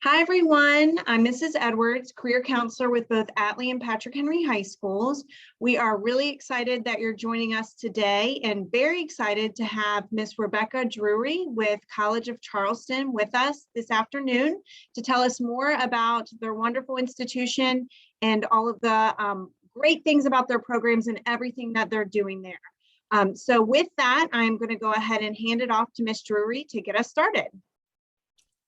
Hi, everyone. I'm Mrs. Edwards, career counselor with both Atlee and Patrick Henry High Schools. We are really excited that you're joining us today and very excited to have Miss Rebecca Drewry with College of Charleston with us this afternoon to tell us more about their wonderful institution and all of the great things about their programs and everything that they're doing there. So with that, I'm going to go ahead and hand it off to Miss Drewry to get us started.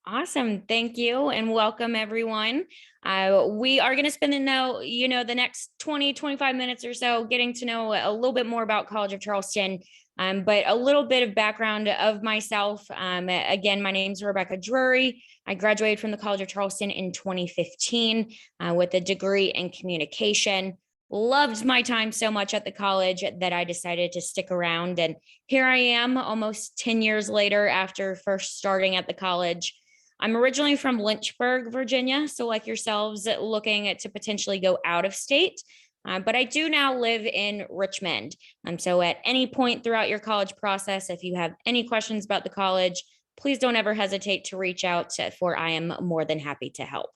Awesome. Thank you and welcome everyone. We are going to spend the next 25 minutes or so getting to know a little bit more about College of Charleston, but a little bit of background of myself. Again, my name is Rebecca Drewry. I graduated from the College of Charleston in 2015 with a degree in communication. Loved my time so much at the college that I decided to stick around. And here I am almost 10 years later after first starting at the college. I'm originally from Lynchburg, Virginia, so like yourselves, looking to potentially go out of state, but I do now live in Richmond. So at any point throughout your college process, if you have any questions about the college, please don't ever hesitate to reach out, for I am more than happy to help.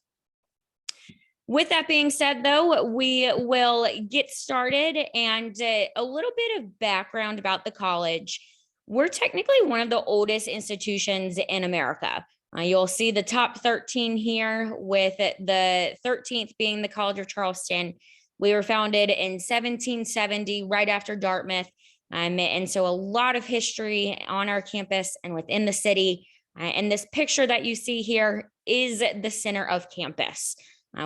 With that being said, though, we will get started and a little bit of background about the college. We're technically one of the oldest institutions in America. You'll see the top 13 here, with the 13th being the College of Charleston. We were founded in 1770, right after Dartmouth. And so a lot of history on our campus and within the city. And this picture that you see here is the center of campus.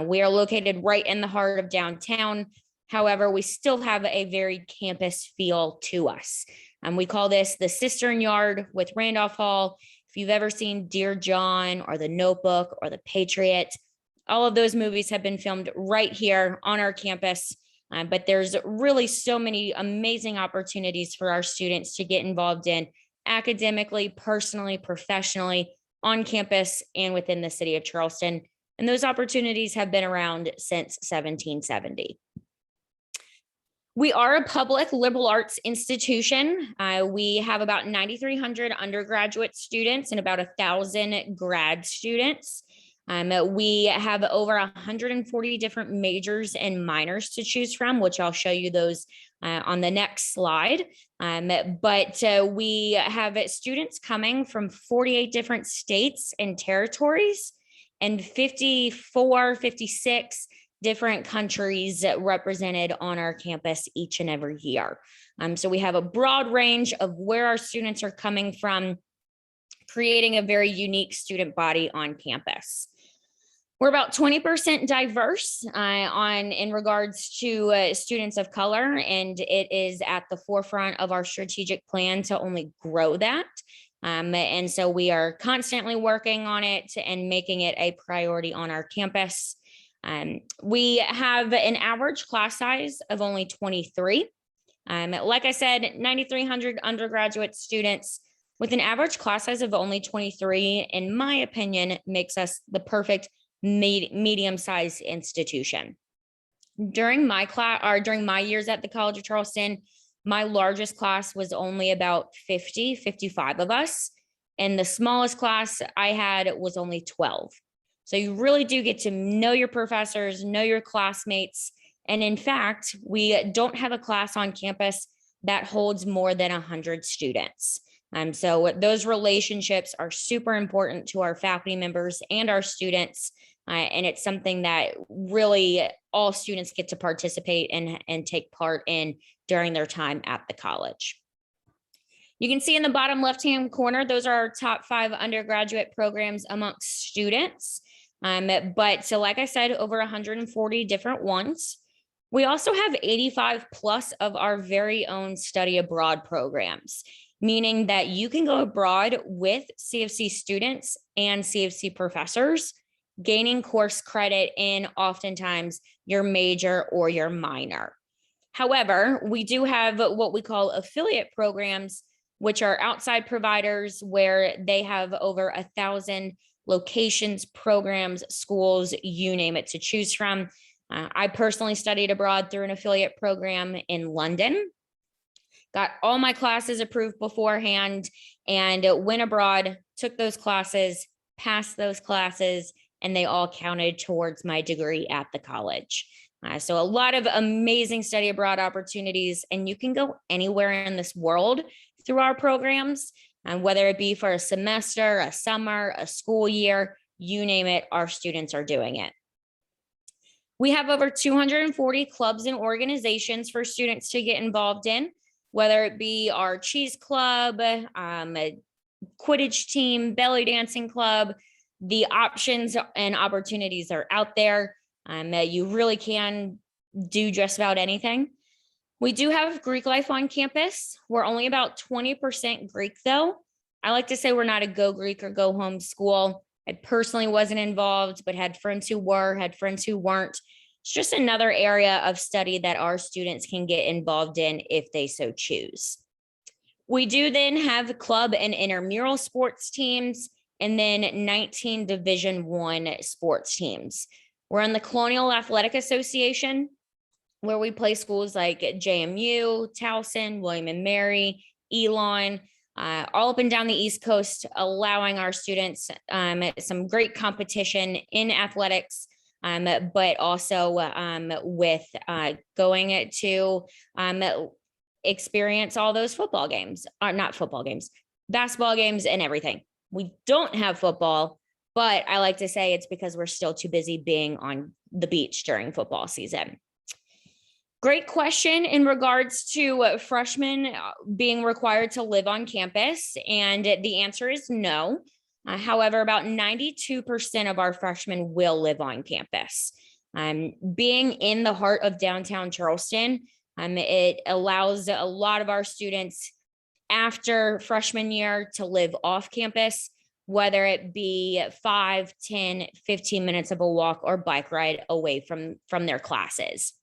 We are located right in the heart of downtown. However, we still have a very campus feel to us. We call this the Cistern Yard with Randolph Hall. If you've ever seen Dear John or The Notebook or The Patriot, all of those movies have been filmed right here on our campus. But there's really so many amazing opportunities for our students to get involved in academically, personally, professionally, on campus and within the city of Charleston. And those opportunities have been around since 1770. We are a public liberal arts institution. We have about 9,300 undergraduate students and about 1,000 grad students. We have over 140 different majors and minors to choose from, which I'll show you those on the next slide. But we have students coming from 48 different states and territories and 54, 56 different countries represented on our campus each and every year. So we have a broad range of where our students are coming from, creating a very unique student body on campus. We're about 20% diverse in regards to students of color, and it is at the forefront of our strategic plan to only grow that. And so we are constantly working on it and making it a priority on our campus. We have an average class size of only 23. Like I said, 9,300 undergraduate students with an average class size of only 23, in my opinion, makes us the perfect medium-sized institution. During my years at the College of Charleston, my largest class was only about 55 of us, and the smallest class I had was only 12. So you really do get to know your professors, know your classmates. And in fact, we don't have a class on campus that holds more than 100 students. So those relationships are super important to our faculty members and our students. And it's something that really all students get to participate in and take part in during their time at the college. You can see in the bottom left-hand corner, those are our top 5 undergraduate programs amongst students. But so like I said, over 140 different ones. We also have 85 plus of our very own study abroad programs, meaning that you can go abroad with CofC students and CofC professors, gaining course credit in oftentimes your major or your minor. However, we do have what we call affiliate programs, which are outside providers where they have over 1,000 locations, programs, schools, you name it, to choose from. I personally studied abroad through an affiliate program in London, got all my classes approved beforehand, and went abroad, took those classes, passed those classes, and they all counted towards my degree at the college. So a lot of amazing study abroad opportunities, and you can go anywhere in this world through our programs, whether it be for a semester, a summer, a school year, you name it, our students are doing it. We have over 240 clubs and organizations for students to get involved in, whether it be our cheese club, a Quidditch team, belly dancing club. The options and opportunities are out there. You really can do just about anything. We do have Greek life on campus. We're only about 20% Greek though. I like to say we're not a go Greek or go home school. I personally wasn't involved, but had friends who were, had friends who weren't. It's just another area of study that our students can get involved in if they so choose. We do then have club and intramural sports teams, and then 19 Division I sports teams. We're in the Colonial Athletic Association, where we play schools like JMU, Towson, William and Mary, Elon, all up and down the East Coast, allowing our students some great competition in athletics, but also with going to experience all those football games, or not football games, basketball games and everything. We don't have football, but I like to say it's because we're still too busy being on the beach during football season. Great question in regards to freshmen being required to live on campus, and the answer is no. However, about 92% of our freshmen will live on campus. Being in the heart of downtown Charleston, it allows a lot of our students after freshman year to live off campus, whether it be 5, 10, 15 minutes of a walk or bike ride away from their classes.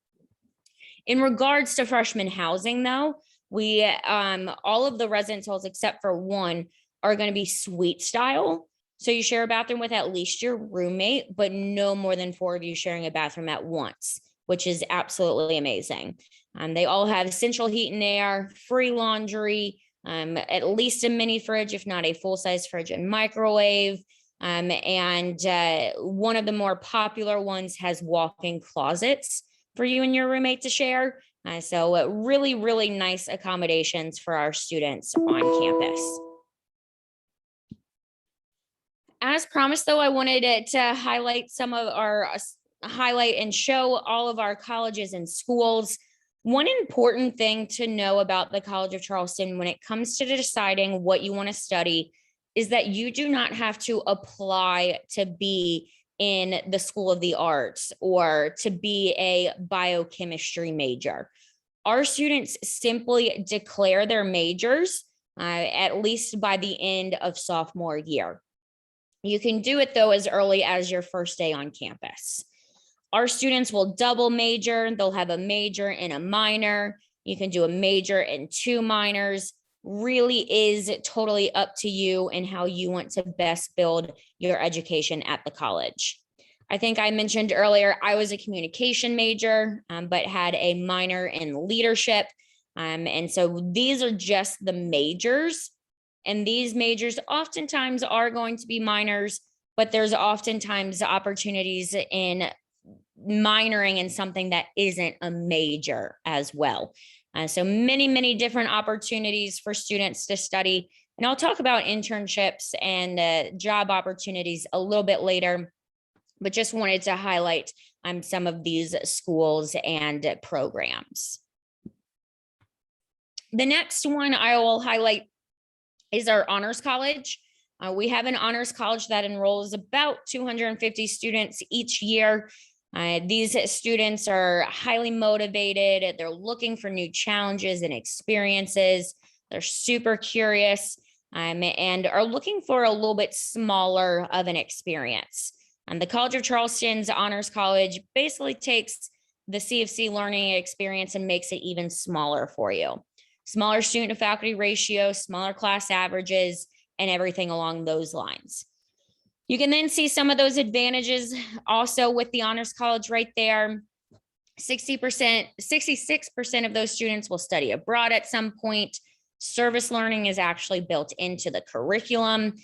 In regards to freshman housing though, we all of the residence halls except for one are going to be suite style. So you share a bathroom with at least your roommate, but no more than 4 of you sharing a bathroom at once, which is absolutely amazing. They all have central heat and air, free laundry, at least a mini fridge, if not a full-size fridge and microwave. And one of the more popular ones has walk-in closets for you and your roommate to share. So really, really nice accommodations for our students on campus. As promised, though, I wanted to highlight highlight and show all of our colleges and schools. One important thing to know about the College of Charleston when it comes to deciding what you want to study is that you do not have to apply to be in the School of the Arts or to be a biochemistry major. Our students simply declare their majors at least by the end of sophomore year. You can do it though as early as your first day on campus. Our students will double major. They'll have a major and a minor. You can do a major and 2 minors. Really is totally up to you and how you want to best build your education at the college. I think I mentioned earlier, I was a communication major, but had a minor in leadership. And so these are just the majors. And these majors oftentimes are going to be minors, but there's oftentimes opportunities in minoring in something that isn't a major as well. So many, many different opportunities for students to study. And I'll talk about internships and job opportunities a little bit later, but just wanted to highlight some of these schools and programs. The next one I will highlight is our Honors College. We have an Honors College that enrolls about 250 students each year. These students are highly motivated. They're looking for new challenges and experiences. They're super curious and are looking for a little bit smaller of an experience. The College of Charleston's Honors College basically takes the CFC learning experience and makes it even smaller for you. Smaller student to faculty ratio, smaller class averages, and everything along those lines. You can then see some of those advantages also with the Honors College right there. 66% of those students will study abroad at some point. Service learning is actually built into the curriculum.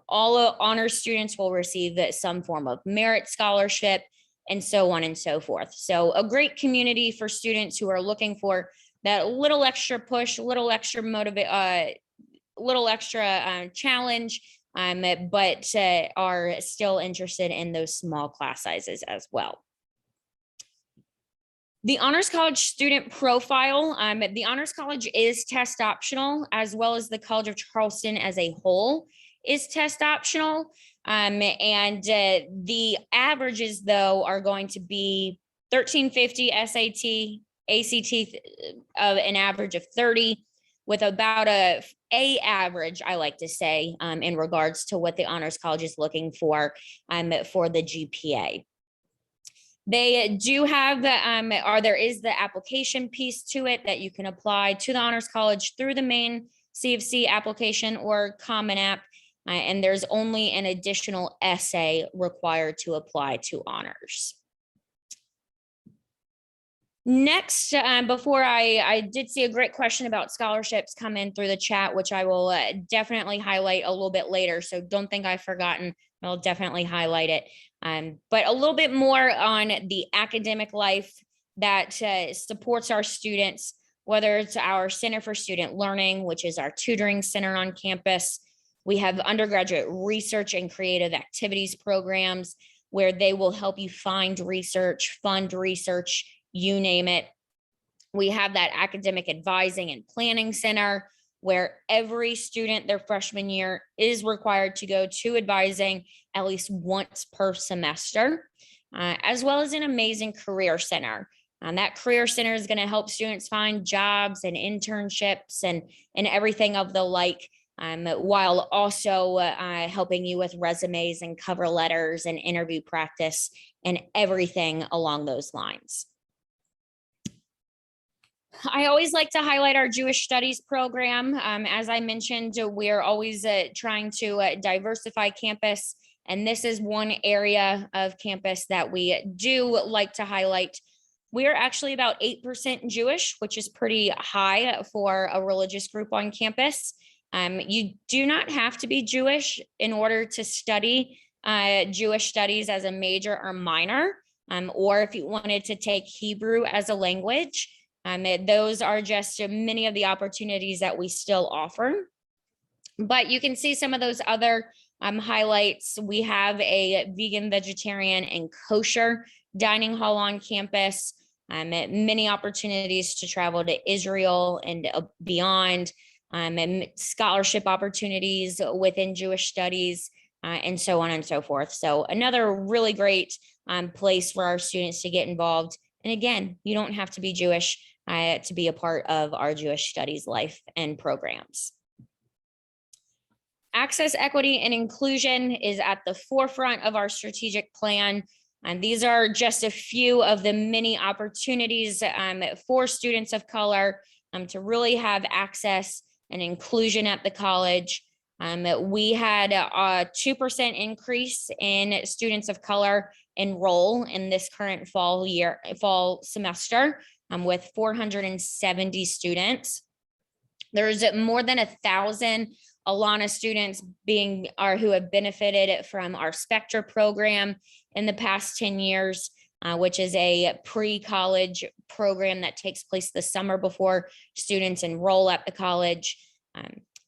All honor students will receive some form of merit scholarship, and so on and so forth. So a great community for students who are looking for that little extra push, little extra challenge, but are still interested in those small class sizes as well. The Honors College student profile, the Honors College is test optional, as well as the College of Charleston as a whole is test optional. And the averages, though, are going to be 1350 SAT, ACT of an average of 30, with about a average, I like to say, in regards to what the Honors College is looking for the GPA. They do have there is the application piece to it that you can apply to the Honors College through the main CFC application or Common App. And there's only an additional essay required to apply to honors. Next, before I did see a great question about scholarships come in through the chat, which I will definitely highlight a little bit later. So don't think I've forgotten. I'll definitely highlight it. But a little bit more on the academic life that supports our students, whether it's our Center for Student Learning, which is our tutoring center on campus. We have undergraduate research and creative activities programs where they will help you find research, fund research, you name it. We have that academic advising and planning center where every student their freshman year is required to go to advising at least once per semester, as well as an amazing career center. That career center is going to help students find jobs and internships and everything of the like, while also helping you with resumes and cover letters and interview practice and everything along those lines. I always like to highlight our Jewish Studies program. As I mentioned, we're always trying to diversify campus, and this is one area of campus that we do like to highlight. We are actually about 8% Jewish, which is pretty high for a religious group on campus. You do not have to be Jewish in order to study Jewish studies as a major or minor, or if you wanted to take Hebrew as a language. Those are just many of the opportunities that we still offer. But you can see some of those other highlights. We have a vegan, vegetarian, and kosher dining hall on campus. Many opportunities to travel to Israel and beyond. And scholarship opportunities within Jewish studies, and so on and so forth. So another really great place for our students to get involved. And again, you don't have to be Jewish to be a part of our Jewish studies life and programs. Access, equity, and inclusion is at the forefront of our strategic plan. And these are just a few of the many opportunities for students of color to really have access and inclusion at the college. We had a 2% increase in students of color enroll in this current fall semester with 470 students. There's more than 1,000 Alumni students who have benefited from our Spectra program in the past 10 years, which is a pre-college program that takes place the summer before students enroll at the college.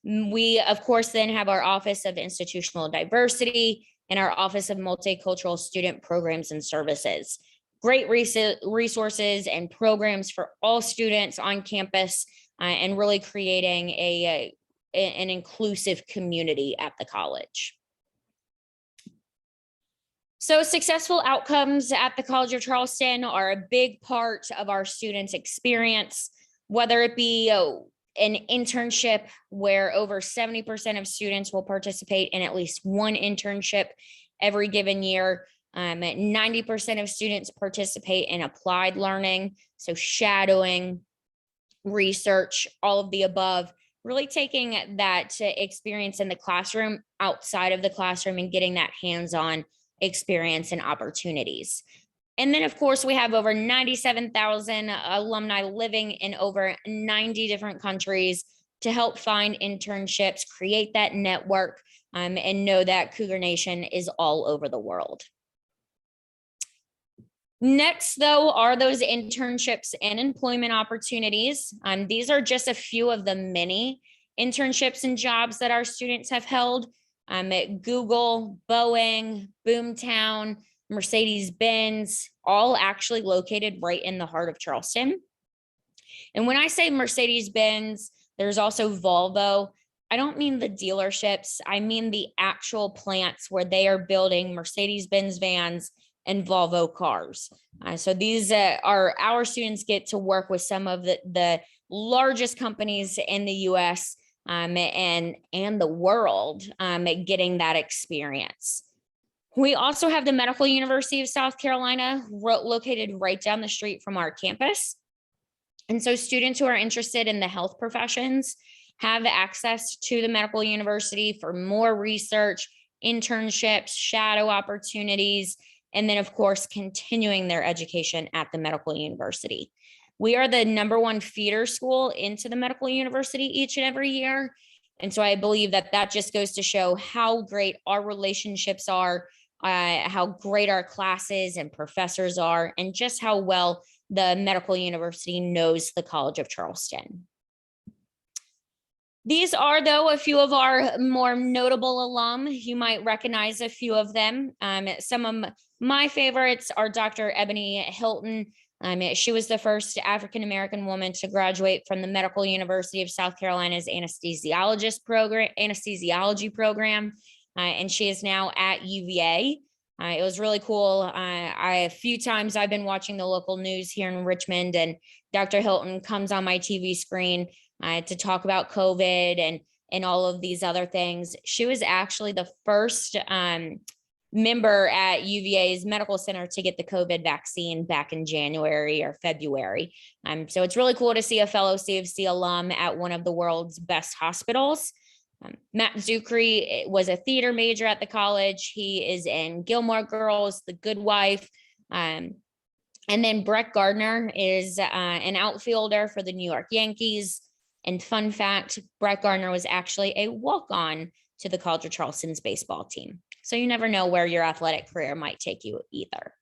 We, of course, then have our Office of Institutional Diversity and our Office of Multicultural Student Programs and Services. Great resources and programs for all students on campus and really creating an inclusive community at the college. So successful outcomes at the College of Charleston are a big part of our students' experience, whether it be an internship where over 70% of students will participate in at least one internship every given year. 90% of students participate in applied learning, so shadowing, research, all of the above, really taking that experience in the classroom outside of the classroom and getting that hands-on experience and opportunities. And then, of course, we have over 97,000 alumni living in over 90 different countries to help find internships, create that network, and know that Cougar Nation is all over the world. Next, though, are those internships and employment opportunities. These are just a few of the many internships and jobs that our students have held at Google, Boeing, Boomtown, Mercedes-Benz, all actually located right in the heart of Charleston. And when I say Mercedes-Benz, there's also Volvo. I don't mean the dealerships. I mean the actual plants where they are building Mercedes-Benz vans and Volvo cars. So these are our students get to work with some of the largest companies in the US and the world getting that experience. We also have the Medical University of South Carolina located right down the street from our campus. And so students who are interested in the health professions have access to the Medical University for more research, internships, shadow opportunities, and then, of course, continuing their education at the Medical University. We are the #1 feeder school into the Medical University each and every year. And so I believe that that just goes to show how great our relationships are, how great our classes and professors are, and just how well the Medical University knows the College of Charleston. These are, though, a few of our more notable alum. You might recognize a few of them. Some of my favorites are Dr. Ebony Hilton. She was the first African-American woman to graduate from the Medical University of South Carolina's anesthesiology program, and she is now at UVA. It was really cool. A few times I've been watching the local news here in Richmond, and Dr. Hilton comes on my TV screen to talk about COVID and all of these other things. She was actually the first member at UVA's medical center to get the COVID vaccine back in January or February. So it's really cool to see a fellow CofC alum at one of the world's best hospitals. Matt Drewry was a theater major at the college. He is in Gilmore Girls, The Good Wife. And then Brett Gardner is an outfielder for the New York Yankees. And fun fact, Brett Gardner was actually a walk-on to the College of Charleston's baseball team. So you never know where your athletic career might take you either.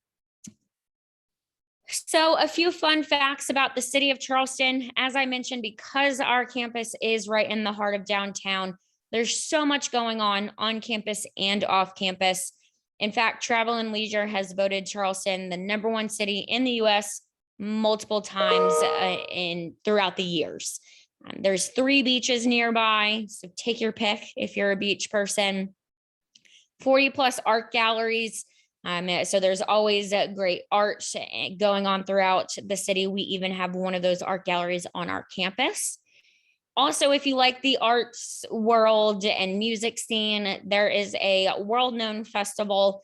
So a few fun facts about the city of Charleston. As I mentioned, because our campus is right in the heart of downtown, there's so much going on campus and off campus. In fact, Travel and Leisure has voted Charleston the #1 city in the US multiple times throughout the years. There's 3 beaches nearby, so take your pick if you're a beach person. 40+ art galleries. So there's always great art going on throughout the city. We even have one of those art galleries on our campus. Also, if you like the arts world and music scene, there is a world-known festival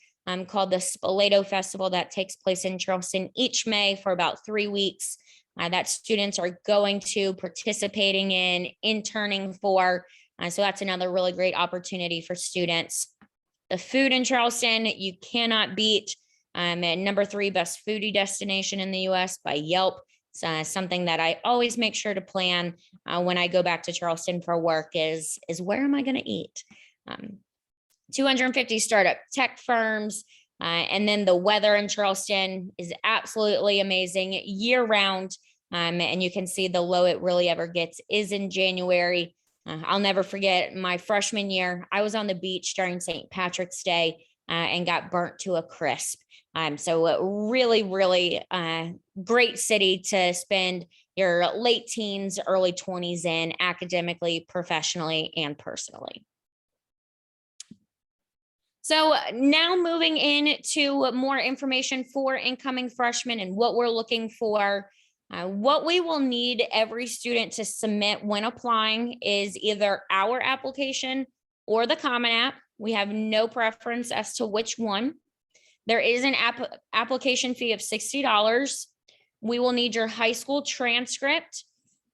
called the Spoleto Festival that takes place in Charleston each May for about 3 weeks. That students are going to, participating in, interning for. So that's another really great opportunity for students. The food in Charleston, you cannot beat. At #3 best foodie destination in the US by Yelp. Something that I always make sure to plan when I go back to Charleston for work is where am I going to eat? 250 startup tech firms. And then the weather in Charleston is absolutely amazing year round. And you can see the low it really ever gets is in January. I'll never forget my freshman year. I was on the beach during St. Patrick's Day and got burnt to a crisp. So really, really great city to spend your late teens, early 20s in academically, professionally, and personally. So now moving into more information for incoming freshmen and what we're looking for. What we will need every student to submit when applying is either our application or the Common App. We have no preference as to which one. There is an application fee of $60. We will need your high school transcript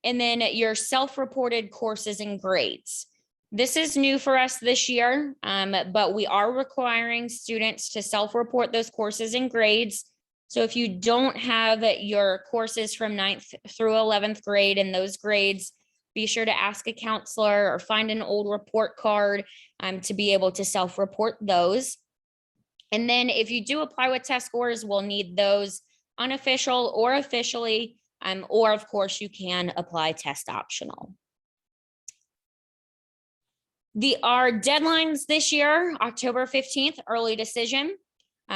and then your self-reported courses and grades. This is new for us this year, but we are requiring students to self-report those courses and grades. So if you don't have your courses from 9th through 11th grade and those grades, be sure to ask a counselor or find an old report card to be able to self-report those. And then if you do apply with test scores, we'll need those unofficial or officially, or of course you can apply test optional. Our deadlines this year, October 15th, early decision,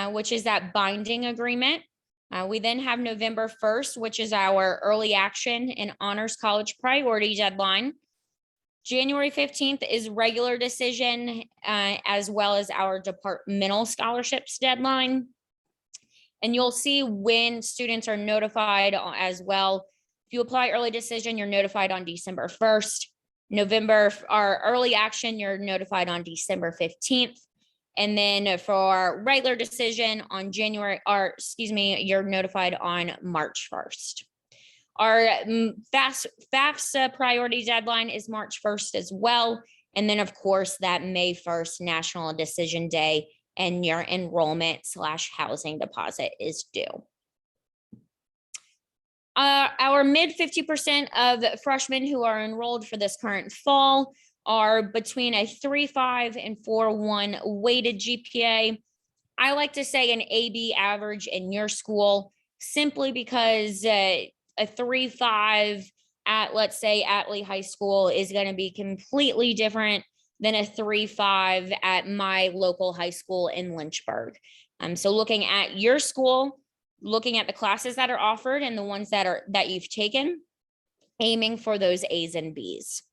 which is that binding agreement. We then have November 1st, which is our early action and honors college priority deadline. January 15th is regular decision, as well as our departmental scholarships deadline. And you'll see when students are notified as well. If you apply early decision, you're notified on December 1st. November, our early action, you're notified on December 15th. And then for regular decision on you're notified on March 1st. Our FAFSA priority deadline is March 1st as well. And then of course that May 1st National Decision Day and your enrollment/housing deposit is due. Our mid 50% of freshmen who are enrolled for this current fall are between a 3.5 and 4.1 weighted GPA. I like to say an AB average in your school, simply because a 3.5 at, let's say, Atlee High School is going to be completely different than a 3.5 at my local high school in Lynchburg. So looking at your school, looking at the classes that are offered and the ones that you've taken, aiming for those A's and B's.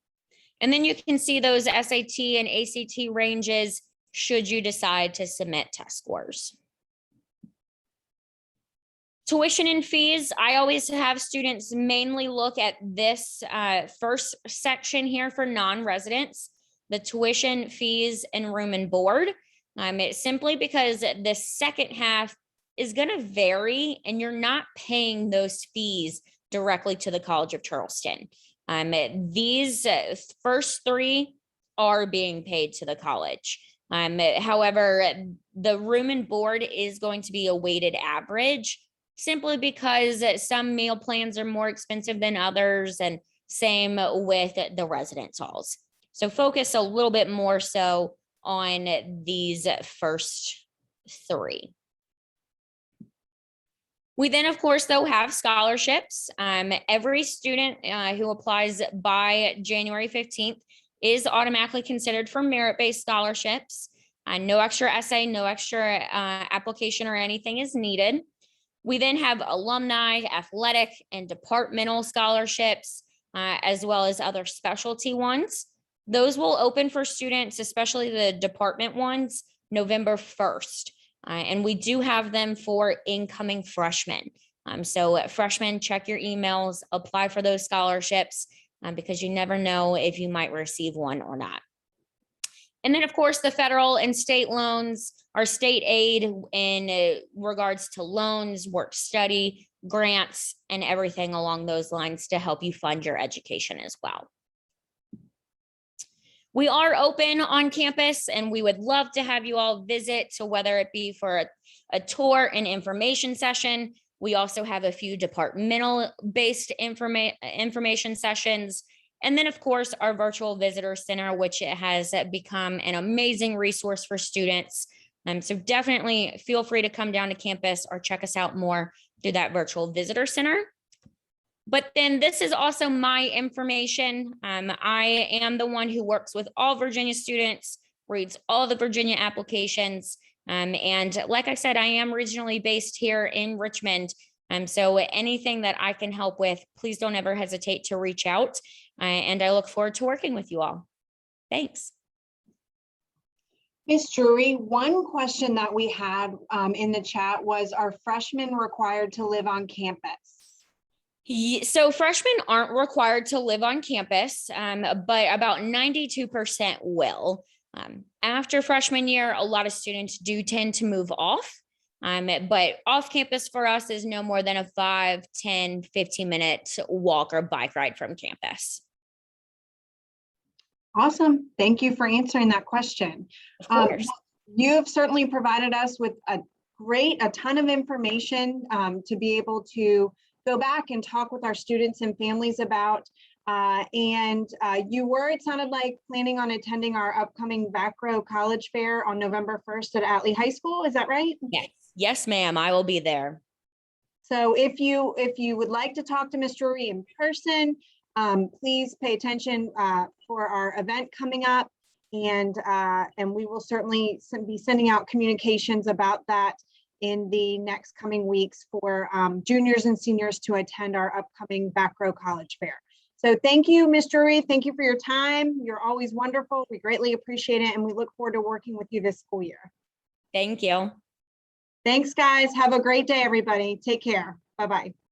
And then you can see those SAT and ACT ranges should you decide to submit test scores. Tuition and fees, I always have students mainly look at this first section here for non-residents, the tuition, fees, and room and board. It's simply because the second half is going to vary and you're not paying those fees directly to the College of Charleston. These first three are being paid to the college. However, the room and board is going to be a weighted average, simply because some meal plans are more expensive than others, and same with the residence halls. So focus a little bit more so on these first three. We then, of course, though, have scholarships. Every student who applies by January 15th is automatically considered for merit-based scholarships. No extra essay, no extra application or anything is needed. We then have alumni, athletic, and departmental scholarships, as well as other specialty ones. Those will open for students, especially the department ones, November 1st. And we do have them for incoming freshmen. So freshmen, check your emails, apply for those scholarships, because you never know if you might receive one or not. And then, of course, the federal and state loans are state aid in regards to loans, work study, grants, and everything along those lines to help you fund your education as well. We are open on campus, and we would love to have you all visit. So whether it be for a tour and information session, we also have a few departmental-based information sessions. And then, of course, our virtual visitor center, which has become an amazing resource for students. So definitely feel free to come down to campus or check us out more through that virtual visitor center. But then this is also my information. I am the one who works with all Virginia students, reads all the Virginia applications. And like I said, I am regionally based here in Richmond. So anything that I can help with, please don't ever hesitate to reach out. And I look forward to working with you all. Thanks. Ms. Drewry, one question that we had in the chat was, are freshmen required to live on campus? So freshmen aren't required to live on campus, but about 92% will. After freshman year, a lot of students do tend to move off, but off campus for us is no more than a 5, 10, 15-minute walk or bike ride from campus. Awesome. Thank you for answering that question. Of course. You have certainly provided us with a ton of information to be able to go back and talk with our students and families about. It sounded like planning on attending our upcoming Back Row College Fair on November 1st at Atlee High School. Is that right? Yes, yes, ma'am. I will be there. So if you would like to talk to Ms. Drewry in person, please pay attention for our event coming up. And we will certainly be sending out communications about that in the next coming weeks for juniors and seniors to attend our upcoming Back Row College Fair. So thank you, Ms. Drewry. Thank you for your time. You're always wonderful. We greatly appreciate it. And we look forward to working with you this school year. Thank you. Thanks, guys. Have a great day, everybody. Take care. Bye-bye.